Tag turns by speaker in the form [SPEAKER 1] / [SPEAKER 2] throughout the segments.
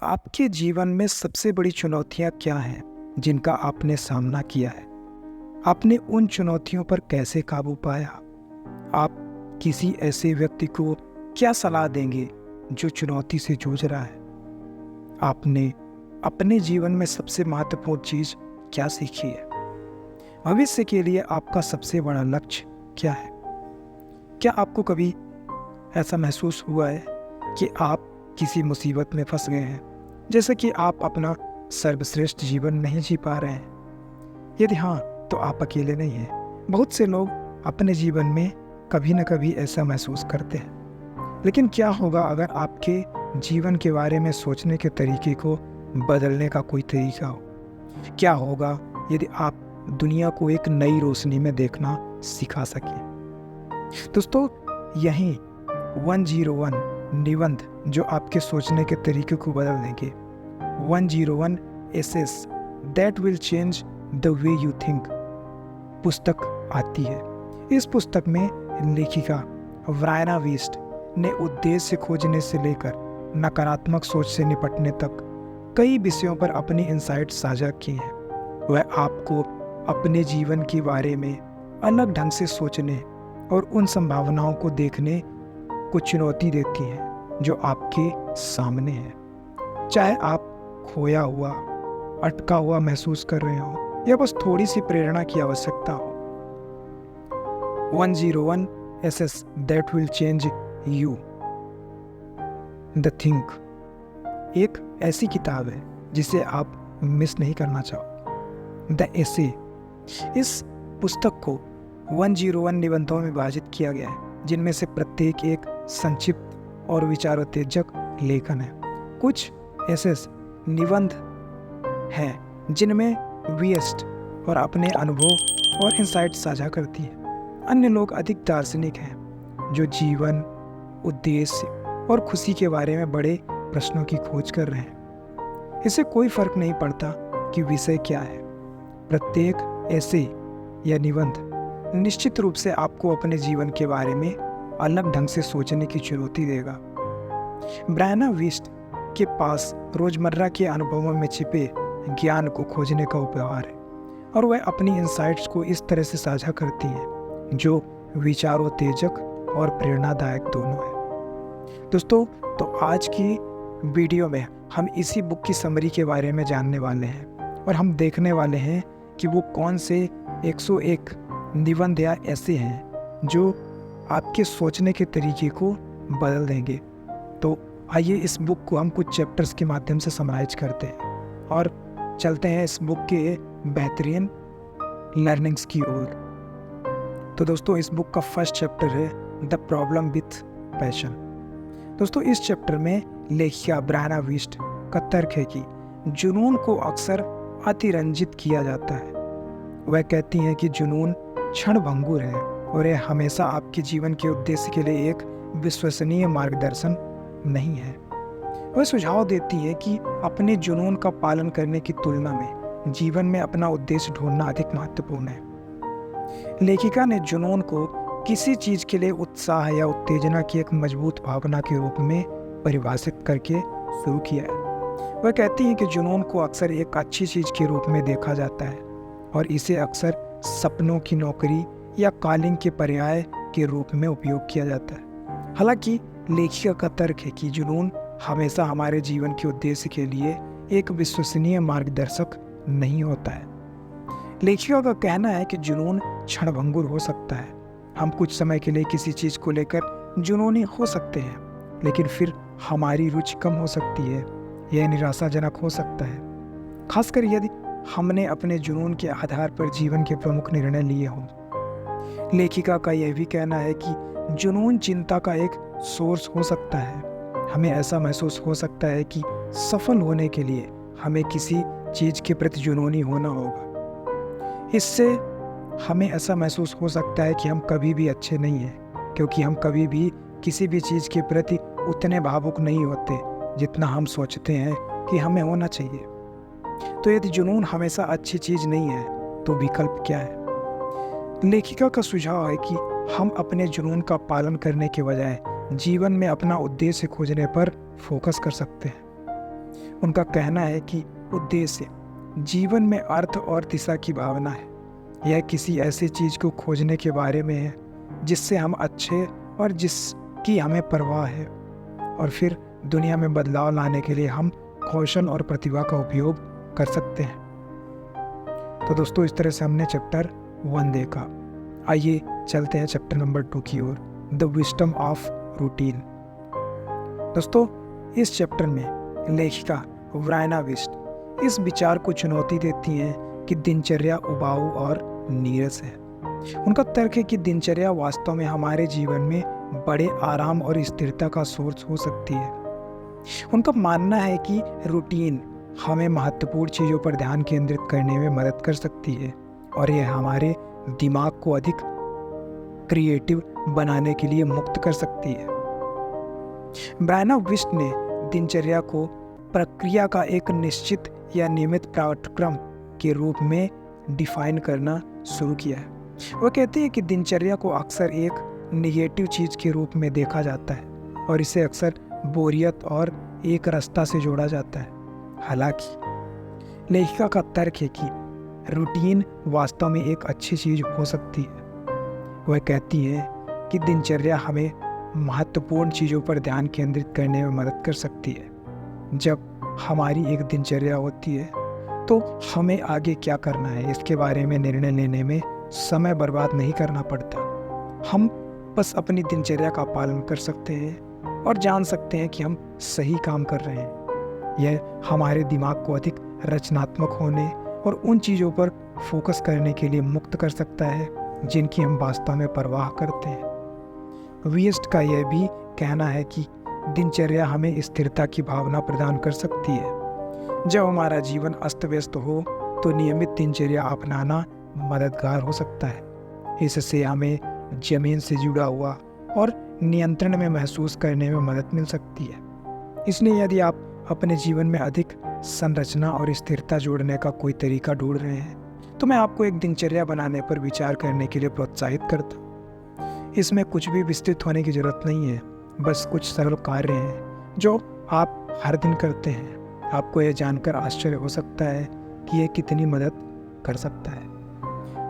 [SPEAKER 1] आपके जीवन में सबसे बड़ी चुनौतियाँ क्या हैं, जिनका आपने सामना किया है? आपने उन चुनौतियों पर कैसे काबू पाया? आप किसी ऐसे व्यक्ति को क्या सलाह देंगे जो चुनौती से जूझ रहा है? आपने अपने जीवन में सबसे महत्वपूर्ण चीज़ क्या सीखी है? भविष्य के लिए आपका सबसे बड़ा लक्ष्य क्या है? क्या आपको कभी ऐसा महसूस हुआ है कि आप किसी मुसीबत में फंस गए हैं, जैसे कि आप अपना सर्वश्रेष्ठ जीवन नहीं जी पा रहे हैं? यदि हाँ, तो आप अकेले नहीं हैं। बहुत से लोग अपने जीवन में कभी न कभी ऐसा महसूस करते हैं। लेकिन क्या होगा अगर आपके जीवन के बारे में सोचने के तरीके को बदलने का कोई तरीका हो? क्या होगा यदि आप दुनिया को एक नई रोशनी में देखना सिखा सकें? दोस्तों, यही 101 निबंध जो आपके सोचने के तरीके को बदल देंगे। 101 essays that will change the way you think पुस्तक आती है। इस पुस्तक में लेखिका ब्रायना वेस्ट ने उद्देश्य खोजने से लेकर नकारात्मक सोच से निपटने तक कई विषयों पर अपनी इनसाइट साझा की हैं। वह आपको अपने जीवन के बारे में अलग ढंग से सोचने और उन संभावनाओं को देखने को चुनौती देती हैं जो आपके सामने है। चाहे आप खोया हुआ, अटका हुआ महसूस कर रहे हो या बस थोड़ी सी प्रेरणा की आवश्यकता हो। 101 essays that will change you the think एक ऐसी किताब है जिसे आप मिस नहीं करना चाहो। द एसे, इस पुस्तक को 101 निबंधों में विभाजित किया गया है, जिनमें से प्रत्येक एक संक्षिप्त और विचारोत्तेजक लेखन है। कुछ ऐसे निबंध हैं जिनमें वेस्ट और अपने अनुभव और इंसाइट साझा करती है। अन्य लोग अधिक दार्शनिक हैं जो जीवन, उद्देश्य और खुशी के बारे में बड़े प्रश्नों की खोज कर रहे हैं। इससे कोई फर्क नहीं पड़ता कि विषय क्या है। प्रत्येक ऐसे या निबंध निश्चित रूप से आपको अपने जीवन के बारे में अलग ढंग से सोचने की चुनौती देगा। ब्रायना वेस्ट के पास रोजमर्रा के अनुभवों में छिपे ज्ञान को खोजने का उपहार है और वह अपनी इंसाइट्स को इस तरह से साझा करती है जो विचारोत्तेजक और प्रेरणादायक दोनों है। दोस्तों, तो आज की वीडियो में हम इसी बुक की समरी के बारे में जानने वाले हैं और हम देखने वाले हैं कि वो कौन से 101 निबंध या ऐसे हैं जो आपके सोचने के तरीके को बदल देंगे। तो आइए इस बुक को हम कुछ चैप्टर्स के माध्यम से समराइज करते हैं और चलते हैं इस बुक के बेहतरीन लर्निंग्स की ओर। तो दोस्तों, इस बुक का फर्स्ट चैप्टर है द प्रॉब्लम विथ पैशन। दोस्तों, इस चैप्टर में लेखिका ब्रायना वेस्ट का तर्क है कि जुनून को अक्सर अतिरंजित किया जाता है। वह कहती हैं कि जुनून क्षणभंगुर है और यह हमेशा आपके जीवन के उद्देश्य के लिए एक विश्वसनीय मार्गदर्शन नहीं है। वह सुझाव देती है कि अपने जुनून का पालन करने की तुलना में जीवन में अपना उद्देश्य ढूंढना अधिक महत्वपूर्ण है। लेखिका ने जुनून को किसी चीज के लिए उत्साह या उत्तेजना की एक मजबूत भावना के रूप में परिभाषित करके शुरू किया है। वह कहती है कि जुनून को अक्सर एक अच्छी चीज के रूप में देखा जाता है और इसे अक्सर सपनों की नौकरी या कॉलिंग के पर्याय के रूप में उपयोग किया जाता है। हालांकि लेखिका का तर्क है कि जुनून हमेशा हमारे जीवन के उद्देश्य के लिए एक विश्वसनीय मार्गदर्शक नहीं होता है। लेखिका का कहना है कि जुनून क्षणभंगुर हो सकता है। हम कुछ समय के लिए किसी चीज को लेकर जुनूनी हो सकते हैं, लेकिन फिर हमारी रुचि कम हो सकती है, यह निराशाजनक हो सकता है, खासकर यदि हमने अपने जुनून के आधार पर जीवन के प्रमुख निर्णय लिए हों। लेखिका का यह भी कहना है कि जुनून चिंता का एक सोर्स हो सकता है। हमें ऐसा महसूस हो सकता है कि सफल होने के लिए हमें किसी चीज के प्रति जुनूनी होना होगा। इससे हमें ऐसा महसूस हो सकता है कि हम कभी भी अच्छे नहीं हैं, क्योंकि हम कभी भी किसी भी चीज के प्रति उतने भावुक नहीं होते जितना हम सोचते हैं कि हमें होना चाहिए। तो यदि जुनून हमेशा अच्छी चीज नहीं है तो विकल्प क्या है? लेखिका का सुझाव है कि हम अपने जुनून का पालन करने के बजाय जीवन में अपना उद्देश्य खोजने पर फोकस कर सकते हैं। उनका कहना है कि उद्देश्य जीवन में अर्थ और दिशा की भावना है। यह किसी ऐसी चीज़ को खोजने के बारे में है जिससे हम अच्छे और जिसकी हमें परवाह है, और फिर दुनिया में बदलाव लाने के लिए हम कौशल और प्रतिभा का उपयोग कर सकते हैं। तो दोस्तों, इस तरह से हमने चैप्टर 1 देखा। आइए चलते हैं चैप्टर नंबर 2 की ओर, द विजडम ऑफ रूटीन। दोस्तों, इस चैप्टर में लेखिका व्रायना विस्ट इस विचार को चुनौती देती हैं कि दिनचर्या उबाऊ और नीरस है। उनका तर्क है कि दिनचर्या वास्तव में हमारे जीवन में बड़े आराम और स्थिरता का सोर्स हो सकती है। उनका मानना है कि रूटीन हमें महत्वपूर्ण चीज़ों पर ध्यान केंद्रित करने में मदद कर सकती है और यह हमारे दिमाग को अधिक क्रिएटिव बनाने के लिए मुक्त कर सकती है। ब्रायना विस्ट ने दिनचर्या को प्रक्रिया का एक निश्चित या नियमित पाठ्यक्रम के रूप में डिफाइन करना शुरू किया है। वह कहती है कि दिनचर्या को अक्सर एक निगेटिव चीज़ के रूप में देखा जाता है और इसे अक्सर बोरियत और एक रास्ता से जोड़ा जाता है। हालांकि लेखिका का तर्क है कि रूटीन वास्तव में एक अच्छी चीज़ हो सकती है। वह कहती है कि दिनचर्या हमें महत्वपूर्ण चीज़ों पर ध्यान केंद्रित करने में मदद कर सकती है। जब हमारी एक दिनचर्या होती है तो हमें आगे क्या करना है इसके बारे में निर्णय लेने में समय बर्बाद नहीं करना पड़ता। हम बस अपनी दिनचर्या का पालन कर सकते हैं और जान सकते हैं कि हम सही काम कर रहे हैं। यह हमारे दिमाग को अधिक रचनात्मक होने और उन चीज़ों पर फोकस करने के लिए मुक्त कर सकता है जिनकी हम वास्तव में परवाह करते हैं। विस्ट का यह भी कहना है कि दिनचर्या हमें स्थिरता की भावना प्रदान कर सकती है। जब हमारा जीवन अस्त व्यस्त हो तो नियमित दिनचर्या अपनाना मददगार हो सकता है। इससे हमें जमीन से जुड़ा हुआ और नियंत्रण में महसूस करने में मदद मिल सकती है। इसलिए यदि आप अपने जीवन में अधिक संरचना और स्थिरता जोड़ने का कोई तरीका ढूंढ रहे हैं तो मैं आपको एक दिनचर्या बनाने पर विचार करने के लिए प्रोत्साहित करता हूँ। इसमें कुछ भी विस्तृत होने की जरूरत नहीं है, बस कुछ सरल कार्य हैं जो आप हर दिन करते हैं। आपको यह जानकर आश्चर्य हो सकता है कि यह कितनी मदद कर सकता है।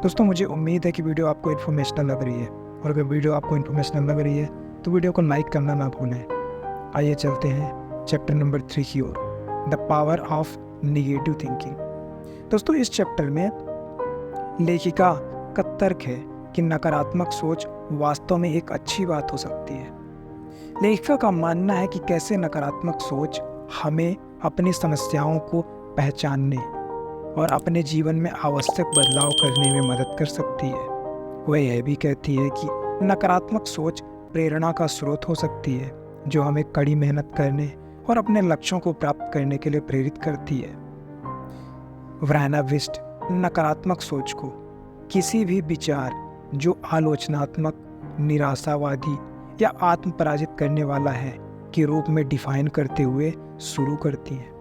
[SPEAKER 1] दोस्तों, मुझे उम्मीद है कि वीडियो आपको इन्फॉर्मेशनल लग रही है, और अगर वीडियो आपको इन्फॉर्मेशनल लग रही है तो वीडियो को लाइक करना ना भूलें। आइए चलते हैं चैप्टर नंबर 3 की ओर, the power of negative thinking. दोस्तों, इस चैप्टर में लेखिका का तर्क है कि नकारात्मक सोच वास्तव में एक अच्छी बात हो सकती है। लेखिका का मानना है कि कैसे नकारात्मक सोच हमें अपनी समस्याओं को पहचानने और अपने जीवन में आवश्यक बदलाव करने में मदद कर सकती है। वह यह भी कहती है कि नकारात्मक सोच प्रेरणा का स्रोत हो सकती है जो हमें कड़ी मेहनत करने और अपने लक्ष्यों को प्राप्त करने के लिए प्रेरित करती है। व्रायना विस्ट नकारात्मक सोच को किसी भी विचार जो आलोचनात्मक, निराशावादी या आत्म पराजित करने वाला है के रूप में डिफाइन करते हुए शुरू करती हैं।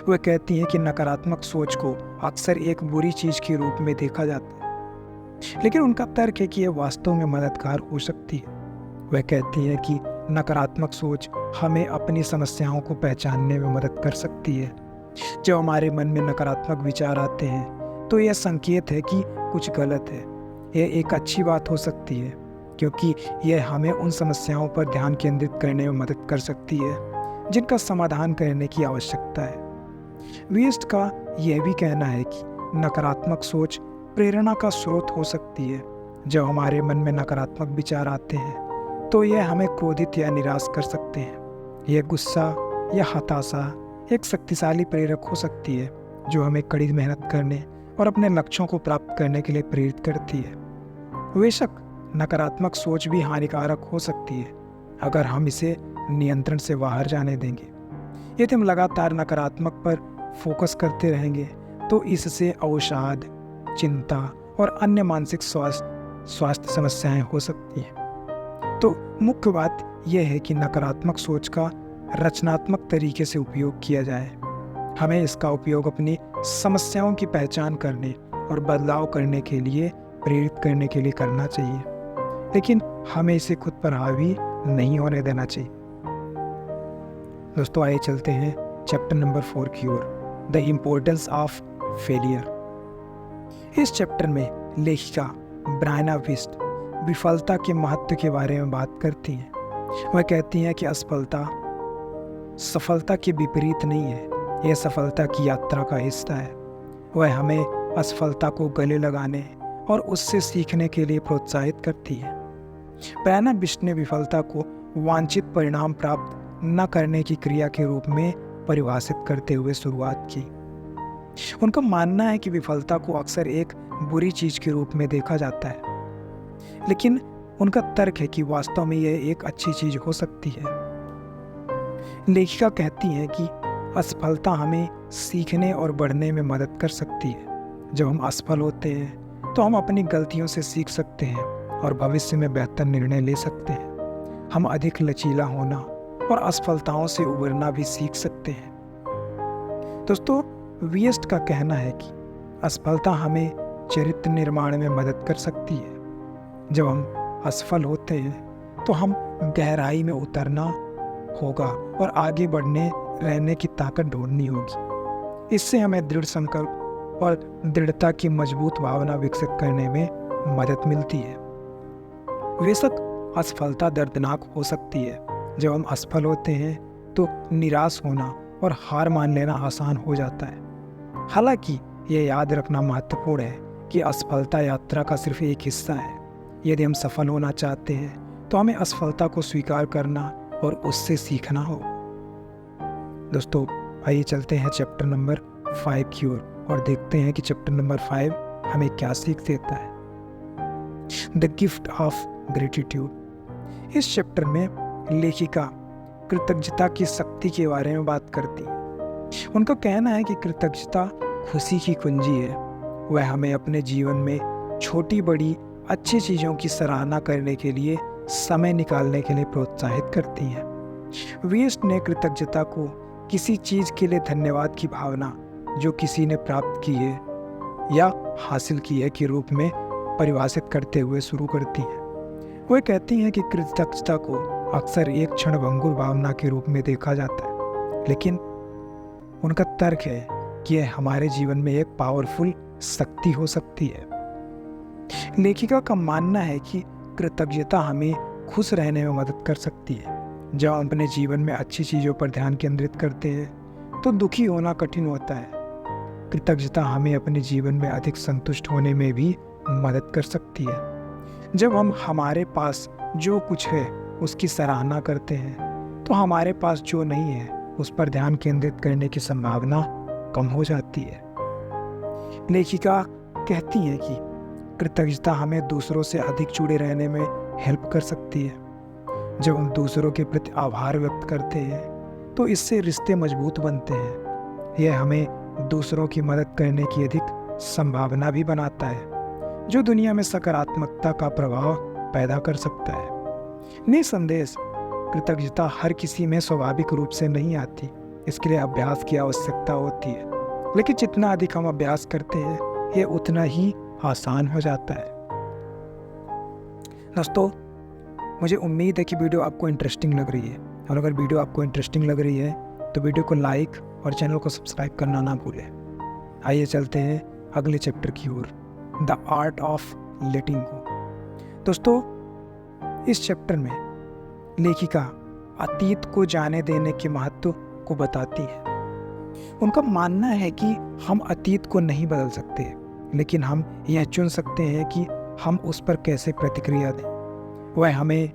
[SPEAKER 1] वह कहती हैं कि नकारात्मक सोच को अक्सर एक बुरी चीज़ के रूप में देखा जाता है, लेकिन उनका तर्क है कि यह वास्तव में मददगार हो सकती है। वह कहती हैं कि नकारात्मक सोच हमें अपनी समस्याओं को पहचानने में मदद कर सकती है। जब हमारे मन में नकारात्मक विचार आते हैं तो यह संकेत है कि कुछ गलत है। यह एक अच्छी बात हो सकती है क्योंकि यह हमें उन समस्याओं पर ध्यान केंद्रित करने में मदद कर सकती है जिनका समाधान करने की आवश्यकता है। विस्ट का यह भी कहना है कि नकारात्मक सोच प्रेरणा का स्रोत हो सकती है। जब हमारे मन में नकारात्मक विचार आते हैं तो यह हमें क्रोधित या निराश कर सकते हैं। यह गुस्सा या हताशा एक शक्तिशाली प्रेरक हो सकती है जो हमें कड़ी मेहनत करने और अपने लक्ष्यों को प्राप्त करने के लिए प्रेरित करती है। बेशक नकारात्मक सोच भी हानिकारक हो सकती है अगर हम इसे नियंत्रण से बाहर जाने देंगे। यदि हम लगातार नकारात्मक पर फोकस करते रहेंगे तो इससे अवसाद, चिंता और अन्य मानसिक स्वास्थ्य समस्याएं हो सकती हैं। तो मुख्य बात यह है कि नकारात्मक सोच का रचनात्मक तरीके से उपयोग किया जाए। हमें इसका उपयोग अपनी समस्याओं की पहचान करने और बदलाव करने के लिए प्रेरित करने के लिए करना चाहिए, लेकिन हमें इसे खुद पर हावी नहीं होने देना चाहिए। दोस्तों, आइए चलते हैं chapter number 4 cure the importance of failure. इस चैप्टर में लेखिका ब्रायना विस्ट विफलता के महत्व के बारे में बात करती हैं। वह कहती हैं कि असफलता सफलता के विपरीत नहीं है, यह सफलता की यात्रा का हिस्सा है। वह हमें असफलता को गले लगाने और उससे सीखने के लिए प्रोत्साहित करती है। ब्रायना विस्ट ने विफलता को वांछित परिणाम प्राप्त न करने की क्रिया के रूप में परिभाषित करते हुए शुरुआत की। उनका मानना है कि विफलता को अक्सर एक बुरी चीज के रूप में देखा जाता है, लेकिन उनका तर्क है कि वास्तव में यह एक अच्छी चीज हो सकती है। लेखिका कहती हैं कि असफलता हमें सीखने और बढ़ने में मदद कर सकती है। जब हम असफल होते हैं तो हम अपनी गलतियों से सीख सकते हैं और भविष्य में बेहतर निर्णय ले सकते हैं। हम अधिक लचीला होना और असफलताओं से उबरना भी सीख सकते हैं। दोस्तों, वियस्ट का कहना है कि असफलता हमें चरित्र निर्माण में मदद कर सकती है। जब हम असफल होते हैं तो हम गहराई में उतरना होगा और आगे बढ़ने रहने की ताकत ढूंढनी होगी। इससे हमें दृढ़ संकल्प और दृढ़ता की मजबूत भावना विकसित करने में मदद मिलती है। बेशक असफलता दर्दनाक हो सकती है। जब हम असफल होते हैं तो निराश होना और हार मान लेना आसान हो जाता है। हालांकि यह याद रखना महत्वपूर्ण है कि असफलता यात्रा का सिर्फ एक हिस्सा है। यदि हम सफल होना चाहते हैं तो हमें असफलता को स्वीकार करना और उससे सीखना हो। दोस्तों, आइए चलते हैं चैप्टर नंबर 5 की ओर और देखते हैं कि चैप्टर नंबर 5 हमें क्या सीख देता है। The gift of gratitude. इस चैप्टर में लेखिका कृतज्ञता की शक्ति के बारे में बात करती है। उनका कहना है कि कृतज्ञता खुशी की कुंजी है। वह हमें अपने जीवन में छोटी बड़ी अच्छी चीज़ों की सराहना करने के लिए समय निकालने के लिए प्रोत्साहित करती हैं। वेस्ट ने कृतज्ञता को किसी चीज़ के लिए धन्यवाद की भावना जो किसी ने प्राप्त की है या हासिल की है के रूप में परिभाषित करते हुए शुरू करती हैं। वह कहती हैं कि कृतज्ञता को अक्सर एक क्षणभंगुर भावना के रूप में देखा जाता है, लेकिन उनका तर्क है कि यह हमारे जीवन में एक पावरफुल शक्ति हो सकती है। लेखिका का मानना है कि कृतज्ञता हमें खुश रहने में मदद कर सकती है। जब हम अपने जीवन में अच्छी चीज़ों पर ध्यान केंद्रित करते हैं तो दुखी होना कठिन होता है। कृतज्ञता हमें अपने जीवन में अधिक संतुष्ट होने में भी मदद कर सकती है। जब हम हमारे पास जो कुछ है उसकी सराहना करते हैं तो हमारे पास जो नहीं है उस पर ध्यान केंद्रित करने की संभावना कम हो जाती है। लेखिका कहती हैं कि कृतज्ञता हमें दूसरों से अधिक जुड़े रहने में हेल्प कर सकती है। जब हम दूसरों के प्रति आभार व्यक्त करते हैं तो इससे रिश्ते मजबूत बनते हैं। यह हमें दूसरों की मदद करने की अधिक संभावना भी बनाता है, जो दुनिया में सकारात्मकता का प्रभाव पैदा कर सकता है। निसंदेह कृतज्ञता हर किसी में स्वाभाविक रूप से नहीं आती, इसके लिए अभ्यास की आवश्यकता होती है। लेकिन जितना अधिक हम अभ्यास करते हैं यह उतना ही आसान हो जाता है। दोस्तों, मुझे उम्मीद है कि वीडियो आपको इंटरेस्टिंग लग रही है, और अगर वीडियो आपको इंटरेस्टिंग लग रही है तो वीडियो को लाइक और चैनल को सब्सक्राइब करना ना भूलें। आइए चलते हैं अगले चैप्टर की ओर, द आर्ट ऑफ लेटिंग गो। दोस्तों, इस चैप्टर में लेखिका अतीत को जाने देने के महत्व को बताती है। उनका मानना है कि हम अतीत को नहीं बदल सकते, लेकिन हम यह चुन सकते हैं कि हम उस पर कैसे प्रतिक्रिया दें। वह हमें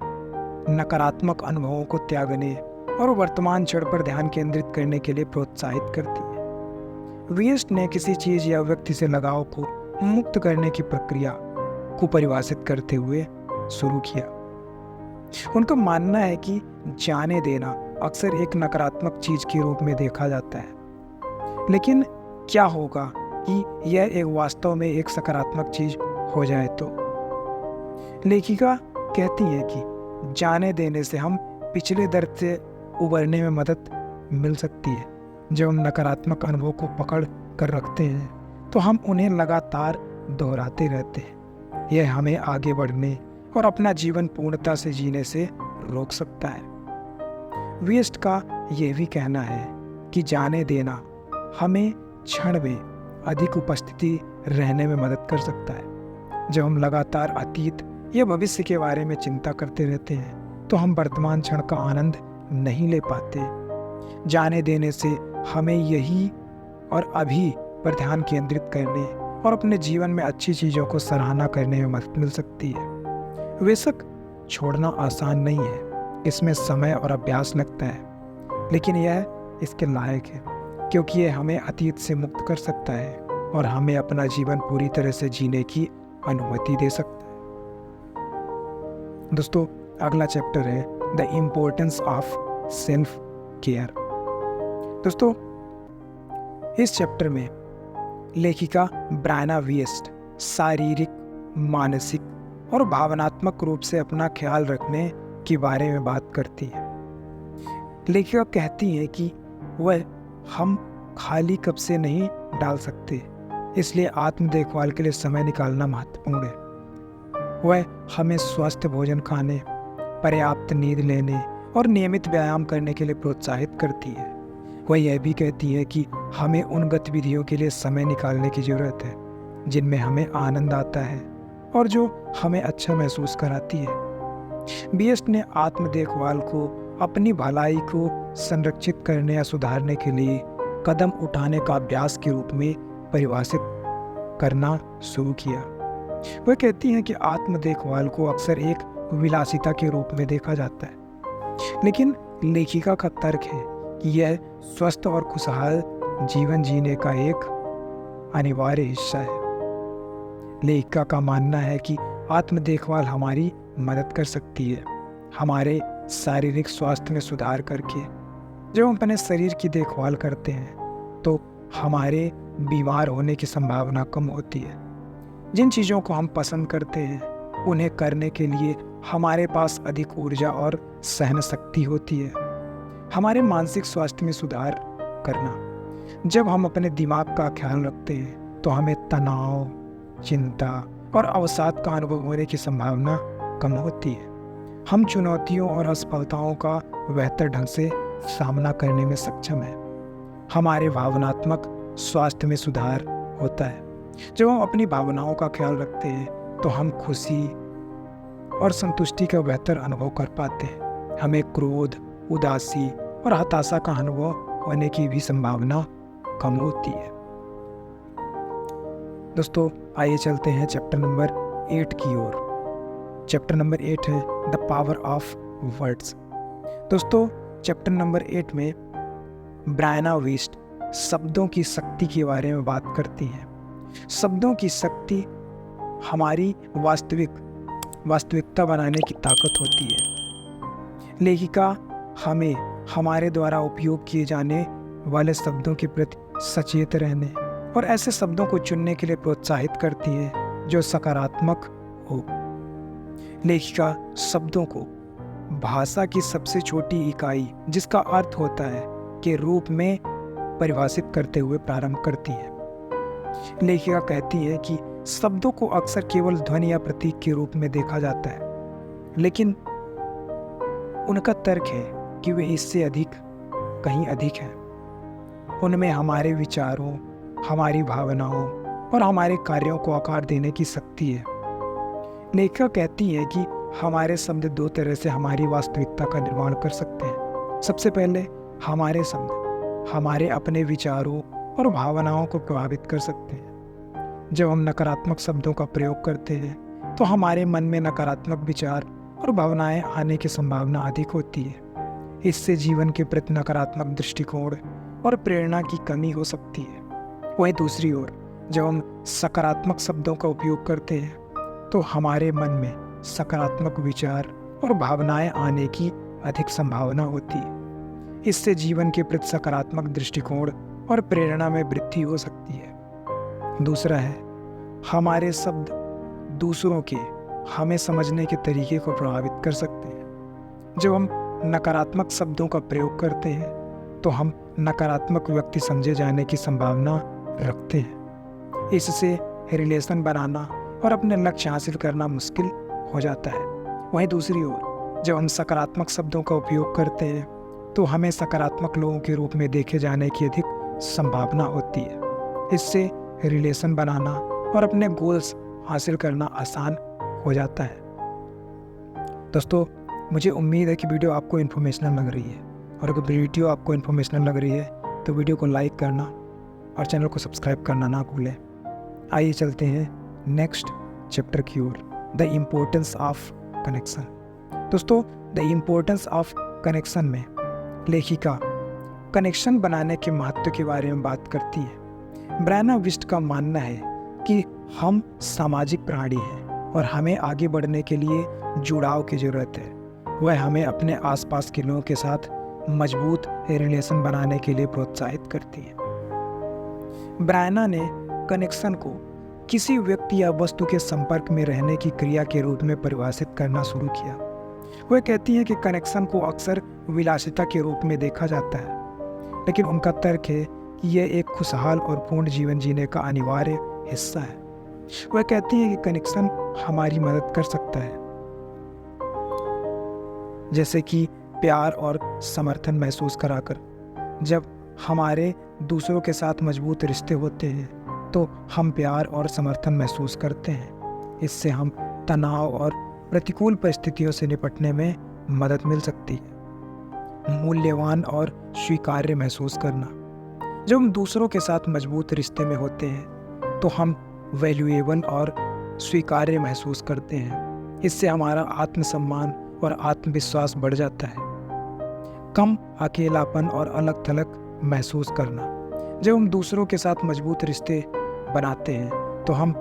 [SPEAKER 1] नकारात्मक अनुभवों को त्यागने और वर्तमान क्षण पर ध्यान केंद्रित करने के लिए प्रोत्साहित करती है। वेस्ट ने किसी चीज़ या व्यक्ति से लगाव को मुक्त करने की प्रक्रिया को परिभाषित करते हुए शुरू किया। उनका मानना है कि जाने देना अक्सर एक नकारात्मक चीज के रूप में देखा जाता है, लेकिन क्या होगा कि यह एक वास्तव में एक सकारात्मक चीज हो जाए तो। लेखिका कहती है कि जाने देने से हम पिछले दर्द से उबरने में मदद मिल सकती है। जब हम नकारात्मक अनुभव को पकड़ कर रखते हैं तो हम उन्हें लगातार दोहराते रहते हैं। यह हमें आगे बढ़ने और अपना जीवन पूर्णता से जीने से रोक सकता है। वेस्ट का यह भी कहना है कि जाने देना हमें क्षण में अधिक उपस्थिति रहने में मदद कर सकता है। जब हम लगातार अतीत या भविष्य के बारे में चिंता करते रहते हैं तो हम वर्तमान क्षण का आनंद नहीं ले पाते। जाने देने से हमें यही और अभी पर ध्यान केंद्रित करने और अपने जीवन में अच्छी चीज़ों को सराहना करने में मदद मिल सकती है। बेशक छोड़ना आसान नहीं है, इसमें समय और अभ्यास लगता है, लेकिन यह इसके लायक है क्योंकि यह हमें अतीत से मुक्त कर सकता है और हमें अपना जीवन पूरी तरह से जीने की अनुमति दे सकता है। दोस्तों, अगला चैप्टर है the importance of self care. दोस्तों, इस चैप्टर में लेखिका ब्रायना वेस्ट शारीरिक, मानसिक और भावनात्मक रूप से अपना ख्याल रखने के बारे में बात करती है। लेखिका कहती है कि वह हम खाली कप से नहीं डाल सकते, इसलिए आत्म देखभाल के लिए समय निकालना महत्वपूर्ण है। वह हमें स्वस्थ भोजन खाने, पर्याप्त नींद लेने और नियमित व्यायाम करने के लिए प्रोत्साहित करती है। वह यह भी कहती है कि हमें उन गतिविधियों के लिए समय निकालने की ज़रूरत है जिनमें हमें आनंद आता है और जो हमें अच्छा महसूस कराती है। बीएस्ट ने आत्म देखभाल को अपनी भलाई को संरक्षित करने या सुधारने के लिए कदम उठाने का अभ्यास के रूप में परिभाषित करना शुरू किया। वह कहती हैं कि आत्म देखभाल को अक्सर एक विलासिता के रूप में देखा जाता है, लेकिन लेखिका का तर्क है कि यह स्वस्थ और खुशहाल जीवन जीने का एक अनिवार्य हिस्सा है। लेखिका का मानना है कि आत्म देखभाल हमारी मदद कर सकती है हमारे शारीरिक स्वास्थ्य में सुधार करके। जब हम अपने शरीर की देखभाल करते हैं तो हमारे बीमार होने की संभावना कम होती है। जिन चीज़ों को हम पसंद करते हैं उन्हें करने के लिए हमारे पास अधिक ऊर्जा और सहन शक्ति होती है। हमारे मानसिक स्वास्थ्य में सुधार करना, जब हम अपने दिमाग का ख्याल रखते हैं तो हमें तनाव, चिंता और अवसाद का अनुभव होने की संभावना कम होती है। हम चुनौतियों और असफलताओं का बेहतर ढंग से सामना करने में सक्षम हैं। हमारे भावनात्मक स्वास्थ्य में सुधार होता है। जब हम अपनी भावनाओं का ख्याल रखते हैं तो हम खुशी और संतुष्टि का बेहतर अनुभव कर पाते हैं। हमें क्रोध, उदासी और हताशा का अनुभव होने की भी संभावना कम होती है। दोस्तों, आइए चलते हैं चैप्टर नंबर 8 की ओर। चैप्टर नंबर 8 है द पावर ऑफ वर्ड्स। दोस्तों, चैप्टर नंबर 8 में ब्रायना वेस्ट शब्दों की शक्ति के बारे में बात करती हैं। शब्दों की शक्ति हमारी वास्तविकता बनाने की ताकत होती है। लेखिका हमें हमारे द्वारा उपयोग किए जाने वाले शब्दों के प्रति सचेत रहने और ऐसे शब्दों को चुनने के लिए प्रोत्साहित करती है जो सकारात्मक हो। लेखिका शब्दों को भाषा की सबसे छोटी इकाई, जिसका अर्थ होता है, के रूप में परिभाषित करते हुए प्रारंभ करती है। लेखिका कहती है कि शब्दों को अक्सर केवल ध्वनि या प्रतीक के रूप में देखा जाता है, लेकिन उनका तर्क है कि वे इससे कहीं अधिक हैं। उनमें हमारे विचारों, हमारी भावनाओं और हमारे कार्यों को आकार देने की शक्ति है। लेखिका कहती है कि हमारे शब्द दो तरह से हमारी वास्तविकता का निर्माण कर सकते हैं। सबसे पहले हमारे शब्द हमारे अपने विचारों और भावनाओं को प्रभावित कर सकते हैं। जब हम नकारात्मक शब्दों का प्रयोग करते हैं तो हमारे मन में नकारात्मक विचार और भावनाएं आने की संभावना अधिक होती है। इससे जीवन के प्रति नकारात्मक दृष्टिकोण और प्रेरणा की कमी हो सकती है। वहीं दूसरी ओर जब हम सकारात्मक शब्दों का उपयोग करते हैं तो हमारे मन में सकारात्मक विचार और भावनाएं आने की अधिक संभावना होती है। इससे जीवन के प्रति सकारात्मक दृष्टिकोण और प्रेरणा में वृद्धि हो सकती है। दूसरा है हमारे शब्द दूसरों के हमें समझने के तरीके को प्रभावित कर सकते हैं। जब हम नकारात्मक शब्दों का प्रयोग करते हैं तो हम नकारात्मक व्यक्ति समझे जाने की संभावना रखते हैं। इससे रिलेशन बनाना और अपने लक्ष्य हासिल करना मुश्किल हो जाता है। वहीं दूसरी ओर जब हम सकारात्मक शब्दों का उपयोग करते हैं तो हमें सकारात्मक लोगों के रूप में देखे जाने की अधिक संभावना होती है। इससे रिलेशन बनाना और अपने गोल्स हासिल करना आसान हो जाता है। दोस्तों, मुझे उम्मीद है कि वीडियो आपको इन्फॉर्मेशनल लग रही है, और अगर वीडियो आपको इन्फॉर्मेशनल लग रही है तो वीडियो को लाइक करना और चैनल को सब्सक्राइब करना ना भूलें। आइए चलते हैं नेक्स्ट चैप्टर की ओर, द इम्पोर्टेंस ऑफ कनेक्शन। दोस्तों, द इम्पोर्टेंस ऑफ कनेक्शन में लेखिका कनेक्शन बनाने के महत्व के बारे में बात करती है। ब्रायना विस्ट का मानना है कि हम सामाजिक प्राणी हैं और हमें आगे बढ़ने के लिए जुड़ाव की ज़रूरत है। वह हमें अपने आसपास के लोगों के साथ मजबूत रिलेशन बनाने के लिए प्रोत्साहित करती है। ब्रायना ने कनेक्शन को किसी व्यक्ति या वस्तु के संपर्क में रहने की क्रिया के रूप में परिभाषित करना शुरू किया। वह कहती है कि कनेक्शन को अक्सर विलासिता के रूप में देखा जाता है, लेकिन उनका तर्क है कि यह एक खुशहाल और पूर्ण जीवन जीने का अनिवार्य हिस्सा है। वह कहती है कि कनेक्शन हमारी मदद कर सकता है, जैसे कि प्यार और समर्थन महसूस कराकर। जब हमारे दूसरों के साथ मजबूत रिश्ते होते हैं तो हम प्यार और समर्थन महसूस करते हैं। इससे हम तनाव और प्रतिकूल परिस्थितियों से निपटने में मदद मिल सकती है। मूल्यवान और स्वीकार्य महसूस करना। जब हम दूसरों के साथ मजबूत रिश्ते में होते हैं तो हम वैल्यूएबल और स्वीकार्य महसूस करते हैं। इससे हमारा आत्मसम्मान और आत्मविश्वास बढ़ जाता है। कम अकेलापन और अलग थलग महसूस करना। जब हम दूसरों के साथ मजबूत रिश्ते बनाते हैं तो हम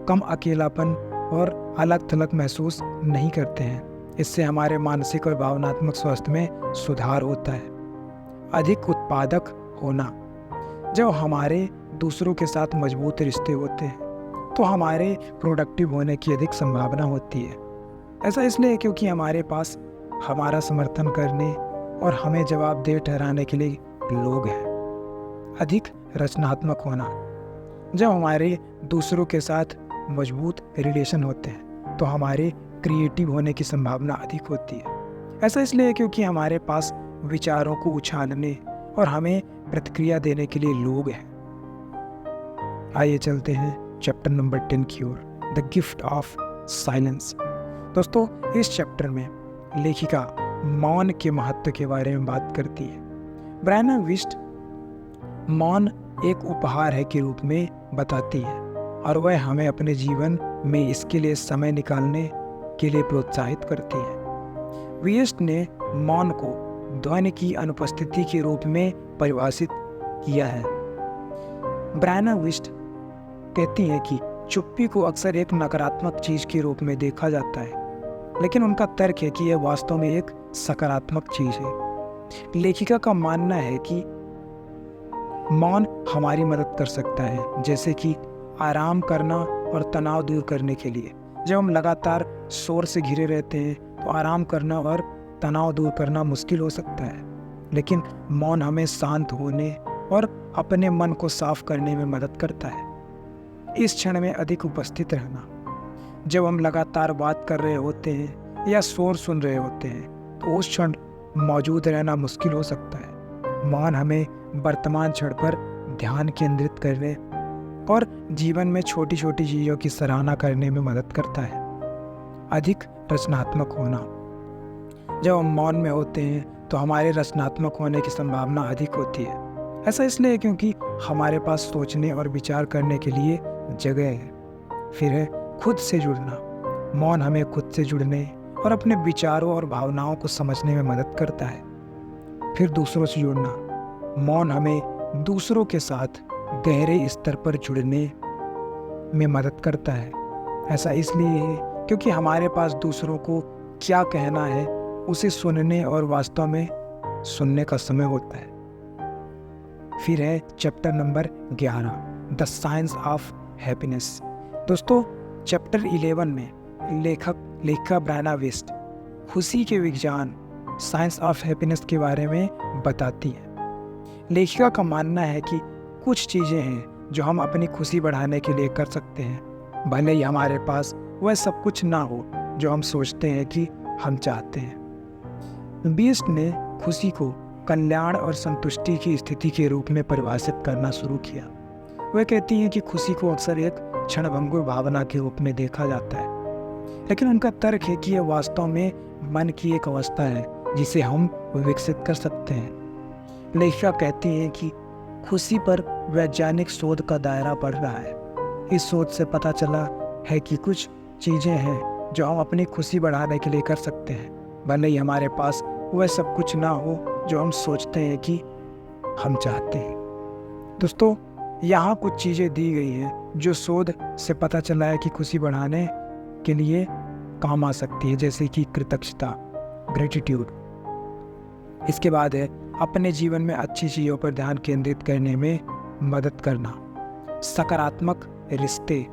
[SPEAKER 1] कम अकेलापन और अलग थलग महसूस नहीं करते हैं। इससे हमारे मानसिक और भावनात्मक स्वास्थ्य में सुधार होता है। अधिक उत्पादक होना। जब हमारे दूसरों के साथ मजबूत रिश्ते होते हैं तो हमारे प्रोडक्टिव होने की अधिक संभावना होती है। ऐसा इसलिए क्योंकि हमारे पास हमारा समर्थन करने और हमें जवाबदेह ठहराने के लिए लोग हैं। अधिक रचनात्मक होना। जब हमारे दूसरों के साथ मजबूत रिलेशन होते हैं तो हमारे क्रिएटिव होने की संभावना अधिक होती है। ऐसा इसलिए क्योंकि हमारे पास विचारों को उछालने और हमें प्रतिक्रिया देने के लिए लोग हैं। आइए चलते हैं चैप्टर नंबर 10 की ओर, द गिफ्ट ऑफ साइलेंस। दोस्तों, इस चैप्टर में लेखिका मौन के महत्व के बारे में बात करती है। ब्रायना विस्ट मौन एक उपहार है के रूप में बताती है और वह हमें अपने जीवन में इसके लिए समय निकालने के लिए प्रोत्साहित करती है। विस्ट ने मौन को ध्वनि की अनुपस्थिति के रूप में परिभाषित किया है। ब्रायना विस्ट कहती हैं कि चुप्पी को अक्सर एक नकारात्मक चीज के रूप में देखा जाता है, लेकिन उनका तर्क है कि यह वास्तव में एक सकारात्मक चीज है। लेखिका का मानना है कि मौन हमारी मदद कर सकता है, जैसे कि आराम करना और तनाव दूर करने के लिए। जब हम लगातार शोर से घिरे रहते हैं तो आराम करना और तनाव दूर करना मुश्किल हो सकता है, लेकिन मौन हमें शांत होने और अपने मन को साफ करने में मदद करता है। इस क्षण में अधिक उपस्थित रहना। जब हम लगातार बात कर रहे होते हैं या शोर सुन रहे होते हैं तो उस क्षण मौजूद रहना मुश्किल हो सकता है। मौन हमें वर्तमान क्षण पर ध्यान केंद्रित करने और जीवन में छोटी छोटी चीज़ों की सराहना करने में मदद करता है। अधिक रचनात्मक होना। जब हम मौन में होते हैं तो हमारे रचनात्मक होने की संभावना अधिक होती है। ऐसा इसलिए क्योंकि हमारे पास सोचने और विचार करने के लिए जगह है। फिर है खुद से जुड़ना। मौन हमें खुद से जुड़ने और अपने विचारों और भावनाओं को समझने में मदद करता है। फिर दूसरों से जुड़ना। मौन हमें दूसरों के साथ गहरे स्तर पर जुड़ने में मदद करता है। ऐसा इसलिए है क्योंकि हमारे पास दूसरों को क्या कहना है उसे सुनने और वास्तव में सुनने का समय होता है। फिर है chapter number 11, the science of happiness. दोस्तों, चैप्टर 11 में लेखिका ब्रायना विस्ट खुशी के विज्ञान, साइंस ऑफ हैप्पीनेस के बारे में बताती है। लेखिका का मानना है कि कुछ चीज़ें हैं जो हम अपनी खुशी बढ़ाने के लिए कर सकते हैं, भले ही हमारे पास वह सब कुछ ना हो जो हम सोचते हैं कि हम चाहते हैं। बीस्ट ने खुशी को कल्याण और संतुष्टि की स्थिति के रूप में परिभाषित करना शुरू किया। वह कहती हैं कि खुशी को अक्सर एक क्षणभंगुर भावना के रूप में देखा जाता है, लेकिन उनका तर्क है कि यह वास्तव में मन की एक अवस्था है जिसे हम विकसित कर सकते हैं। लेखिका कहती हैं कि खुशी पर वैज्ञानिक शोध का दायरा बढ़ रहा है। इस शोध से पता चला है कि कुछ चीज़ें हैं जो हम अपनी खुशी बढ़ाने के लिए कर सकते हैं, भले ही हमारे पास वह सब कुछ ना हो जो हम सोचते हैं कि हम चाहते हैं। दोस्तों, यहाँ कुछ चीज़ें दी गई हैं जो शोध से पता चला है कि खुशी बढ़ाने के लिए काम आ सकती है, जैसे कि कृतज्ञता, ग्रेटिट्यूड। इसके बाद है अपने जीवन में अच्छी चीज़ों पर ध्यान केंद्रित करने में मदद करना, सकारात्मक रिश्ते।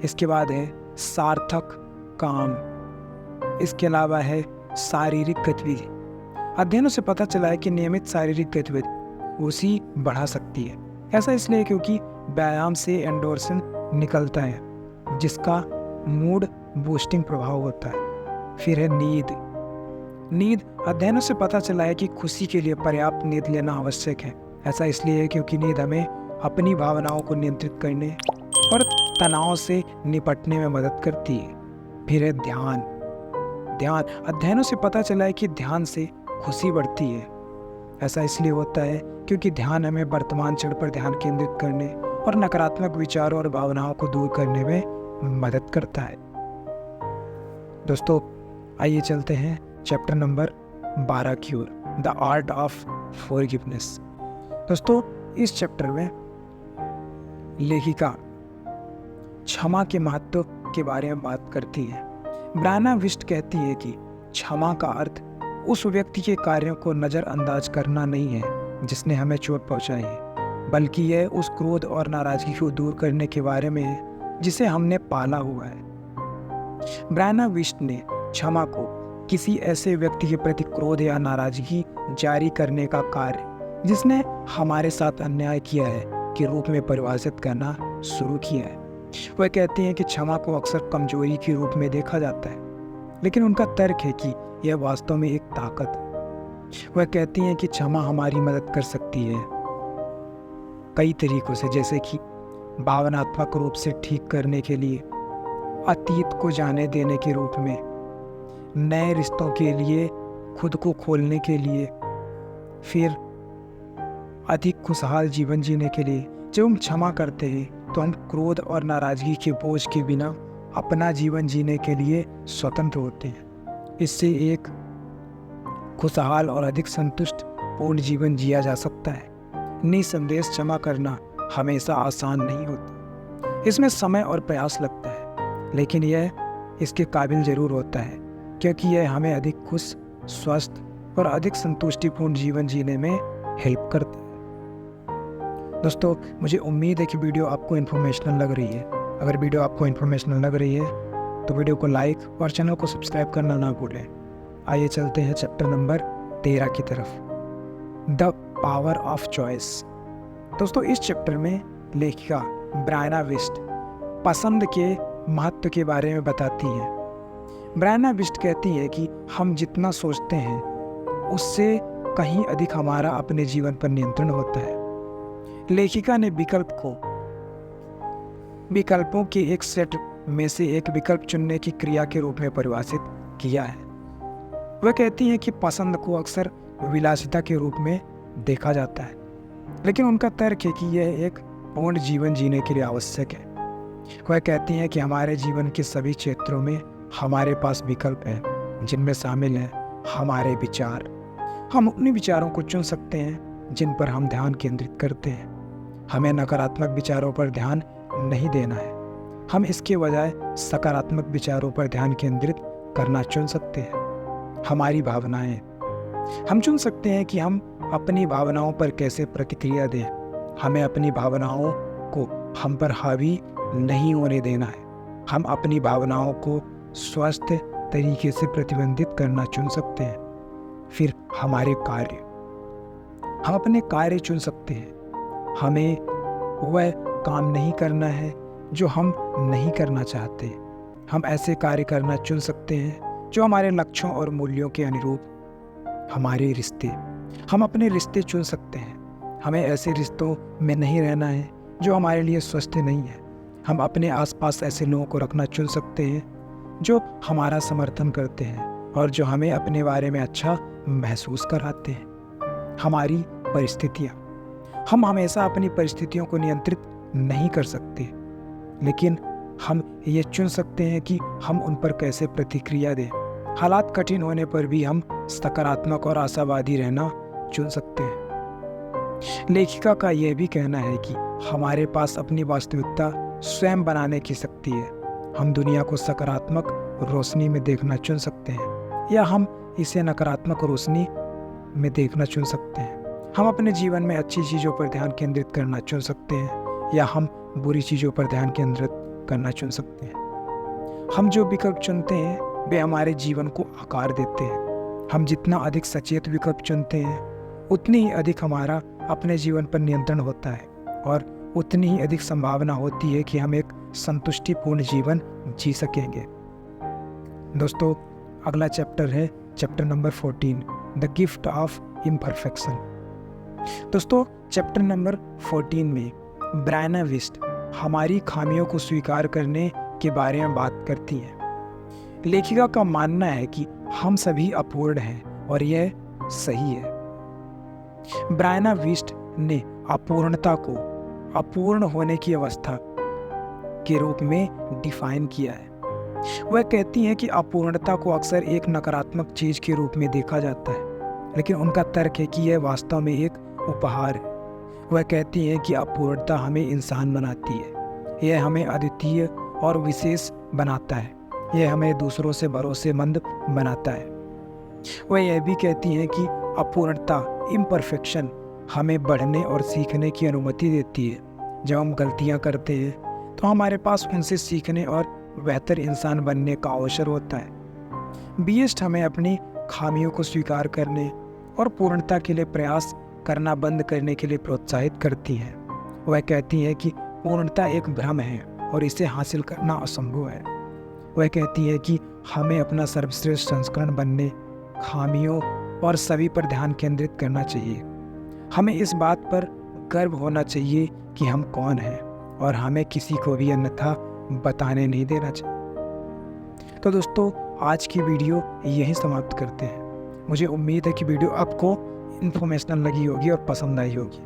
[SPEAKER 1] इसके बाद है सार्थक काम। इसके अलावा है शारीरिक गतिविधि। अध्ययनों से पता चला है कि नियमित शारीरिक गतिविधि खुशी बढ़ा सकती है। ऐसा इसलिए क्योंकि व्यायाम से एंडोर्फिन निकलता है जिसका मूड बूस्टिंग प्रभाव होता है। फिर है नींद। अध्ययनों से पता चला है कि खुशी के लिए पर्याप्त नींद लेना आवश्यक है। ऐसा इसलिए है क्योंकि नींद हमें अपनी भावनाओं को नियंत्रित करने और तनाव से निपटने में मदद करती है। फिर है ध्यान। अध्ययनों से पता चला है कि ध्यान से खुशी बढ़ती है। ऐसा इसलिए होता है क्योंकि ध्यान हमें वर्तमान क्षण पर ध्यान केंद्रित करने और नकारात्मक विचारों और भावनाओं को दूर करने में मदद करता है। दोस्तों, आइए चलते हैं चैप्टर नंबर 12 की ओर, द आर्ट ऑफ फॉरगिवनेस। दोस्तों, इस चैप्टर में लेखिका क्षमा के महत्व के बारे में बात करती है। ब्रायना विस्ट कहती है कि क्षमा का अर्थ उस व्यक्ति के कार्यों को नज़रअंदाज करना नहीं है जिसने हमें चोट पहुंचाई है, बल्कि यह उस क्रोध और नाराजगी को दूर करने के बारे में है जिसे हमने पाला हुआ है। ब्रायना विस्ट ने क्षमा को किसी ऐसे व्यक्ति के प्रति क्रोध या नाराजगी जारी करने का कार्य जिसने हमारे साथ अन्याय किया है के रूप में परिभाषित करना शुरू किया है। वह कहती हैं कि क्षमा को अक्सर कमजोरी के रूप में देखा जाता है, लेकिन उनका तर्क है कि यह वास्तव में एक ताकत है। वह कहती हैं कि क्षमा हमारी मदद कर सकती है कई तरीकों से, जैसे कि भावनात्मक रूप से ठीक करने के लिए, अतीत को जाने देने के रूप में, नए रिश्तों के लिए, खुद को खोलने के लिए, फिर अधिक खुशहाल जीवन जीने के लिए। जब हम क्षमा करते हैं तो हम क्रोध और नाराजगी के बोझ के बिना अपना जीवन जीने के लिए स्वतंत्र होते हैं। इससे एक खुशहाल और अधिक संतुष्ट पूर्ण जीवन जिया जा सकता है। निसंदेह क्षमा करना हमेशा आसान नहीं होता, इसमें समय और प्रयास लगता है, लेकिन यह इसके काबिल जरूर होता है क्योंकि यह हमें अधिक खुश, स्वस्थ और अधिक संतुष्टिपूर्ण जीवन जीने में हेल्प करता है। दोस्तों, मुझे उम्मीद है कि वीडियो आपको इन्फॉर्मेशनल लग रही है। अगर वीडियो आपको इन्फॉर्मेशनल लग रही है तो वीडियो को लाइक और चैनल को सब्सक्राइब करना ना भूलें। आइए चलते हैं चैप्टर नंबर 13 की तरफ, द पावर ऑफ चॉइस। दोस्तों, इस चैप्टर में लेखिका ब्रायना विस्ट पसंद के महत्व के बारे में बताती हैं। ब्रायना विस्ट कहती है कि हम जितना सोचते हैं उससे कहीं अधिक हमारा अपने जीवन पर नियंत्रण होता है। लेखिका ने विकल्पों के एक सेट में से एक विकल्प चुनने की क्रिया के रूप में परिभाषित किया है। वह कहती है कि पसंद को अक्सर विलासिता के रूप में देखा जाता है, लेकिन उनका तर्क है कि यह एक पूर्ण जीवन जीने के लिए आवश्यक है। वह कहती हैं कि हमारे जीवन के सभी क्षेत्रों में हमारे पास विकल्प हैं, जिनमें शामिल हैं हमारे विचार। हम अपने विचारों को चुन सकते हैं जिन पर हम ध्यान केंद्रित करते हैं। हमें नकारात्मक विचारों पर ध्यान नहीं देना है, हम इसके बजाय सकारात्मक विचारों पर ध्यान केंद्रित करना चुन सकते हैं। हमारी भावनाएं, हम चुन सकते हैं कि हम अपनी भावनाओं पर कैसे प्रतिक्रिया दें। हमें अपनी भावनाओं को हम पर हावी नहीं होने देना है। हम अपनी भावनाओं को स्वस्थ तरीके से प्रतिबंधित करना चुन सकते हैं। फिर हमारे कार्य, हम अपने कार्य चुन सकते हैं। हमें वह काम नहीं करना है जो हम नहीं करना चाहते। हम ऐसे कार्य करना चुन सकते हैं जो हमारे लक्ष्यों और मूल्यों के अनुरूप। हमारे रिश्ते, हम अपने रिश्ते चुन सकते हैं। हमें ऐसे रिश्तों में नहीं रहना है जो हमारे लिए स्वस्थ नहीं है। हम अपने आसपास ऐसे लोगों को रखना चुन सकते हैं जो हमारा समर्थन करते हैं और जो हमें अपने बारे में अच्छा महसूस कराते हैं। हमारी परिस्थितियाँ, हम हमेशा अपनी परिस्थितियों को नियंत्रित नहीं कर सकते, लेकिन हम ये चुन सकते हैं कि हम उन पर कैसे प्रतिक्रिया दें। हालात कठिन होने पर भी हम सकारात्मक और आशावादी रहना चुन सकते हैं। लेखिका का यह भी कहना है कि हमारे पास अपनी वास्तविकता स्वयं बनाने की शक्ति है। हम दुनिया को सकारात्मक रोशनी में देखना चुन सकते हैं या हम इसे नकारात्मक रोशनी में देखना चुन सकते हैं। हम अपने जीवन में अच्छी चीज़ों पर ध्यान केंद्रित करना चुन सकते हैं या हम बुरी चीज़ों पर ध्यान केंद्रित करना चुन सकते हैं। हम जो विकल्प चुनते हैं वे हमारे जीवन को आकार देते हैं। हम जितना अधिक सचेत विकल्प चुनते हैं उतनी ही अधिक हमारा अपने जीवन पर नियंत्रण होता है और उतनी ही अधिक संभावना होती है कि हम एक संतुष्टिपूर्ण जीवन जी सकेंगे। दोस्तों, अगला चैप्टर है chapter number 14, the gift of imperfection. दोस्तों, चैप्टर नंबर 14 में ब्रायना विस्ट हमारी खामियों को स्वीकार करने के बारे में बात करती हैं। लेखिका का मानना है कि हम सभी अपूर्ण हैं और यह सही है। ब्रायना विस्ट ने अपूर्णता को अपूर्ण होने की अवस्था के रूप में डिफाइन किया है। वह कहती हैं कि अपूर्णता को अक्सर एक नकारात्मक चीज के रूप में देखा जाता है, लेकिन उनका तर्क है कि यह वास्तव में एक उपहार है। वह कहती हैं कि अपूर्णता हमें इंसान बनाती है। यह हमें अद्वितीय और विशेष बनाता है। यह हमें दूसरों से भरोसेमंद बनाता है। वह यह भी कहती हैं कि अपूर्णता, इम्परफेक्शन, हमें बढ़ने और सीखने की अनुमति देती है। जब हम गलतियां करते हैं तो हमारे पास उनसे सीखने और बेहतर इंसान बनने का अवसर होता है। बीएस्ट हमें अपनी खामियों को स्वीकार करने और पूर्णता के लिए प्रयास करना बंद करने के लिए प्रोत्साहित करती हैं। वह कहती हैं कि पूर्णता एक भ्रम है और इसे हासिल करना असंभव है। वह कहती है कि हमें अपना सर्वश्रेष्ठ संस्करण बनने, खामियों और सभी पर ध्यान केंद्रित करना चाहिए। हमें इस बात पर गर्व होना चाहिए कि हम कौन हैं और हमें किसी को भी अन्यथा बताने नहीं देना चाहिए। तो दोस्तों, आज की वीडियो यहीं समाप्त करते हैं। मुझे उम्मीद है कि वीडियो आपको इन्फॉर्मेशनल लगी होगी और पसंद आई होगी।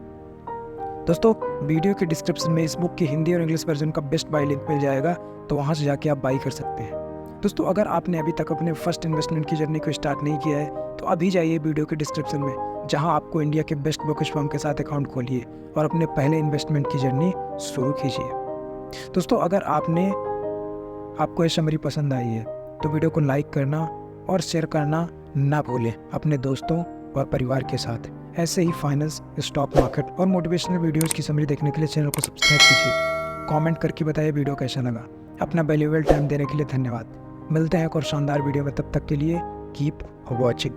[SPEAKER 1] दोस्तों, वीडियो के डिस्क्रिप्शन में इस बुक के हिंदी और इंग्लिश वर्जन का बेस्ट बाय लिंक मिल जाएगा, तो वहाँ से जाके आप बाई कर सकते हैं। दोस्तों, अगर आपने अभी तक अपने फर्स्ट इन्वेस्टमेंट की जर्नी को स्टार्ट नहीं किया है तो अभी जाइए वीडियो के डिस्क्रिप्शन में, जहां आपको इंडिया के बेस्ट ब्रोकरेज फर्म के साथ अकाउंट खोलिए और अपने पहले इन्वेस्टमेंट की जर्नी शुरू कीजिए। दोस्तों, अगर आपको ये समरी पसंद आई है तो वीडियो को लाइक करना और शेयर करना ना भूलें अपने दोस्तों और परिवार के साथ। ऐसे ही फाइनेंस, स्टॉक मार्केट और मोटिवेशनल वीडियोज़ की समरी देखने के लिए चैनल को सब्सक्राइब कीजिए। कमेंट करके बताइए वीडियो कैसा लगा। अपना वैल्यूएबल टाइम देने के लिए धन्यवाद। मिलते हैं एक और शानदार वीडियो में, तब तक के लिए कीप वॉचिंग।